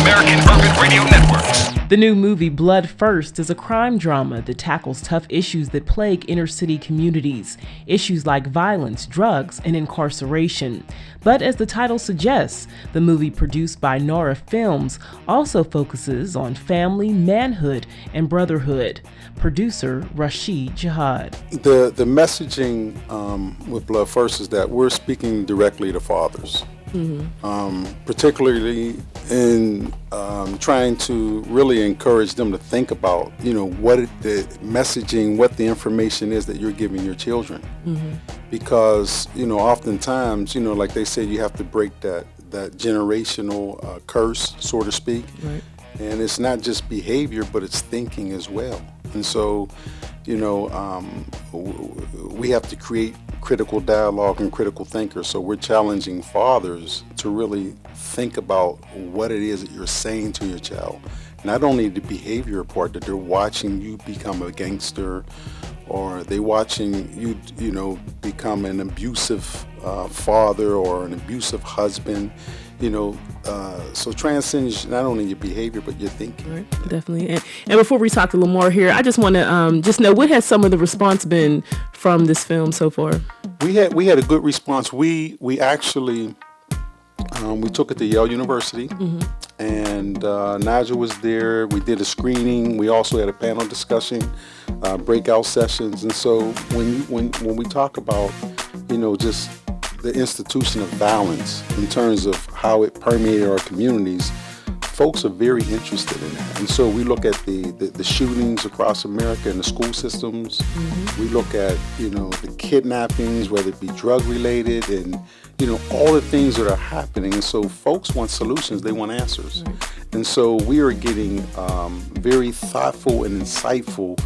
American Urban Radio Networks. The new movie Blood First is a crime drama that tackles tough issues that plague inner-city communities, issues like violence, drugs, and incarceration. But as the title suggests, the movie produced by Nora Films also focuses on family, manhood, and brotherhood. Producer Rasheed Jihad. The messaging with Blood First is that we're speaking directly to fathers. Particularly in trying to really encourage them to think about, what the messaging, what the information is that you're giving your children. Because, oftentimes, like they say, you have to break that generational curse, so to speak. Right. And it's not just behavior, but it's thinking as well. And so, we have to create critical dialogue and critical thinkers. So we're challenging fathers to really think about what it is that you're saying to your child. Not only the behavior part, that they're watching you become a gangster, or they watching you, become an abusive father or an abusive husband. So transcends not only your behavior but your thinking. Right, definitely. And before we talk to LaMar here, I just want to just know, what has some of the response been from this film so far? We had a good response. We actually we took it to Yale University, and Nigel was there. We did a screening. We also had a panel discussion, breakout sessions. And so when we talk about just the institution of violence in terms of how it permeated our communities, folks are very interested in that. And so we look at the shootings across America in the school systems. We look at, the kidnappings, whether it be drug related, and, all the things that are happening. And so folks want solutions, they want answers. And so we are getting very thoughtful and insightful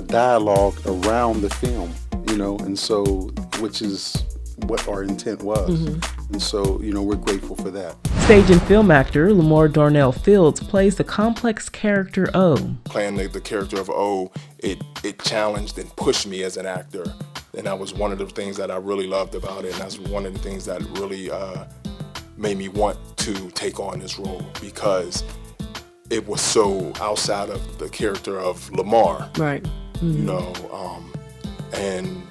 dialogue around the film, and so, which is what our intent was. And so, we're grateful for that. Stage and film actor LaMar Darnell Fileds plays the complex character O. Playing the character of O, it challenged and pushed me as an actor. And that was one of the things that I really loved about it. And that's one of the things that really made me want to take on this role, because it was so outside of the character of LaMar. Right. And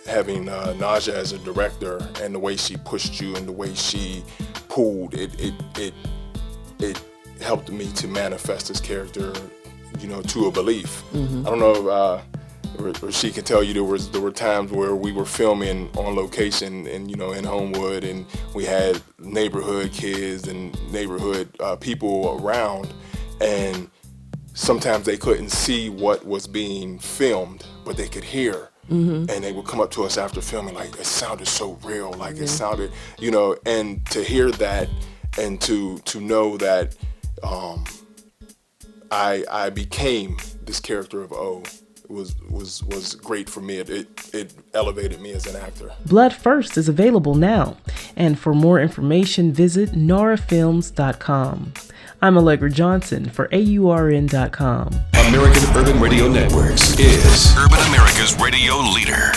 having Naja as a director, and the way she pushed you and the way she pulled it helped me to manifest this character, to a belief. I don't know if she can tell you, there were times where we were filming on location and in Homewood, and we had neighborhood kids and neighborhood people around, and sometimes they couldn't see what was being filmed, but they could hear. And they would come up to us after filming, like, it sounded so real, like it sounded, and to hear that, and to know that I became this character of O was great for me. It elevated me as an actor. Blood First is available now, and for more information, visit norafilms.com. I'm Allegra Johnson for AURN.com. American Urban Radio Networks is Urban America's radio leader.